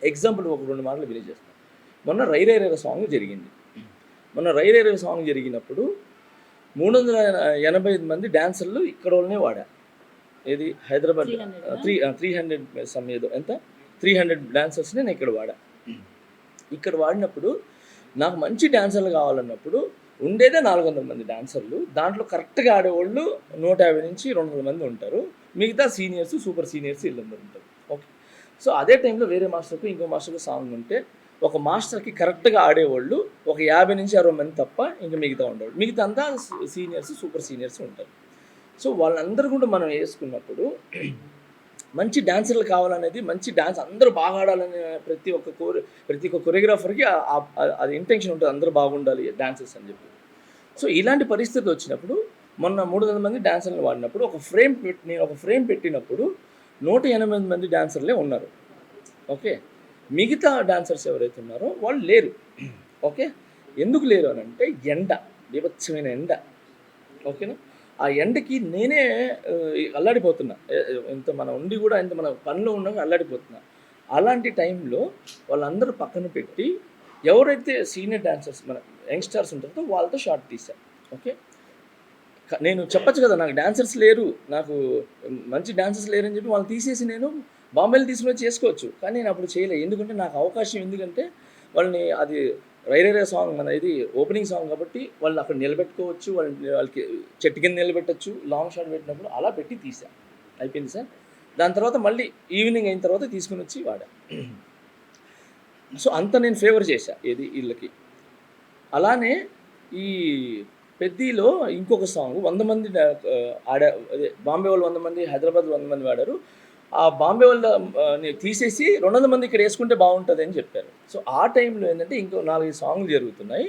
Example ఒక 2 మాటలు village చేస్తాను. మొన్న 'రై రై రై' సాంగ్ జరిగింది. మొన్న 'రై రై రై' సాంగ్ జరిగినప్పుడు 385 మంది డాన్సర్లు ఇక్కడోళ్ళనే వాడా. ఏది హైదరాబాద్ 300 సమ్ ఏదో ఎంత 300 డాన్సర్స్ని నేను ఇక్కడ వాడా. ఇక్కడ వాడినప్పుడు నాకు మంచి డాన్సర్లు కావాలన్నప్పుడు ఉండేదే 400 మంది డాన్సర్లు. దాంట్లో కరెక్ట్గా ఆడేవాళ్ళు 150 నుంచి 200 మంది ఉంటారు. మిగతా సీనియర్స్, సూపర్ సీనియర్స్ వీళ్ళందరూ ఉంటారు. ఓకే. సో అదే టైంలో వేరే మాస్టర్కు ఇంకో మాస్టర్కు సాంగ్ ఉంటే ఒక మాస్టర్కి కరెక్ట్గా ఆడేవాళ్ళు ఒక 50 నుంచి 60 మంది తప్ప ఇంకా మిగతా ఉండేవాళ్ళు. మిగతా అంతా సీనియర్స్, సూపర్ సీనియర్స్ ఉంటారు. సో వాళ్ళందరూ కూడా మనం వేసుకున్నప్పుడు మంచి డాన్సర్లు కావాలనేది, మంచి డాన్స్ అందరూ బాగా ఆడాలనే ప్రతి ఒక్క కొరియోగ్రాఫర్కి అది ఇంటెన్షన్ ఉంటుంది, అందరూ బాగుండాలి డాన్సర్స్ అని చెప్పి. సో ఇలాంటి పరిస్థితి వచ్చినప్పుడు మొన్న 300 మంది డాన్సర్లు వాడినప్పుడు నేను ఒక ఫ్రేమ్ పెట్టినప్పుడు 180 మంది డాన్సర్లే ఉన్నారు. ఓకే. మిగతా డాన్సర్స్ ఎవరైతే ఉన్నారో వాళ్ళు లేరు. ఓకే. ఎందుకు లేరు అని అంటే ఎండ, బీభత్సమైన ఎండ. ఓకేనా. ఆ ఎండకి నేనే అల్లాడిపోతున్నా. ఇంత మన ఉండి కూడా ఇంత మన పనిలో ఉన్నాక అల్లాడిపోతున్నా. అలాంటి టైంలో వాళ్ళందరూ పక్కన పెట్టి ఎవరైతే సీనియర్ డాన్సర్స్ మన యంగ్స్టర్స్ ఉంటారో వాళ్ళతో షార్ట్ తీశాను. ఓకే. నేను చెప్పచ్చు కదా నాకు డాన్సర్స్ లేరు, నాకు మంచి డాన్సర్స్ లేరని చెప్పి వాళ్ళు తీసేసి నేను బాంబేలో తీసుకుని చేసుకోవచ్చు. కానీ నేను అప్పుడు చేయలేదు. ఎందుకంటే నాకు అవకాశం, ఎందుకంటే వాళ్ళని అది 'రై రై రై' సాంగ్ మన ఇది ఓపెనింగ్ సాంగ్ కాబట్టి వాళ్ళని అక్కడ నిలబెట్టుకోవచ్చు, వాళ్ళకి చెట్టు కింద నిలబెట్టచ్చు, లాంగ్ షాట్ పెట్టినప్పుడు అలా పెట్టి తీసా. అయిపోయింది సార్. దాని తర్వాత మళ్ళీ ఈవినింగ్ అయిన తర్వాత తీసుకుని వచ్చి వాడా. సో అంత నేను ఫేవర్ చేశా ఏది వీళ్ళకి. అలానే ఈ పెద్దీలో ఇంకొక సాంగ్ 100 మంది అదే బాంబే వాళ్ళు 100 మంది, హైదరాబాద్ 100 మంది వాడారు. ఆ బాంబే వాళ్ళ తీసేసి 200 మంది ఇక్కడ వేసుకుంటే బాగుంటుంది అని చెప్పారు. సో ఆ టైంలో ఏంటంటే ఇంకో 4 సాంగ్లు జరుగుతున్నాయి.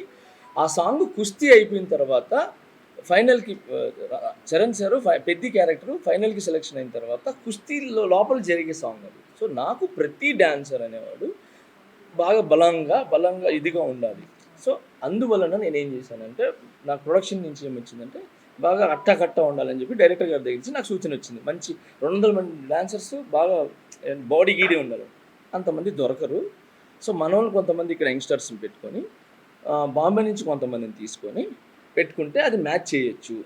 ఆ సాంగ్ కుస్తీ అయిపోయిన తర్వాత ఫైనల్కి చరణ్ సారు పెద్ది క్యారెక్టర్ ఫైనల్కి సెలెక్షన్ అయిన తర్వాత కుస్తీలో లోపల జరిగే సాంగ్ అది. సో నాకు ప్రతి డాన్సర్ అనేవాడు బాగా బలంగా ఇదిగా ఉండాలి. సో అందువలన నేనేం చేశానంటే నాకు ప్రొడక్షన్ నుంచి ఏమొచ్చిందంటే బాగా కట్ట ఉండాలని చెప్పి డైరెక్టర్ గారి దగ్గర నుంచి నాకు సూచన వచ్చింది. మంచి 200 మంది డాన్సర్స్ బాగా బాడీ గీడి ఉండాలి. అంతమంది దొరకరు. సో మన వాళ్ళు కొంతమంది ఇక్కడ యంగ్స్టర్స్ని పెట్టుకొని బాంబే నుంచి కొంతమందిని తీసుకొని పెట్టుకుంటే అది మ్యాచ్ చేయొచ్చు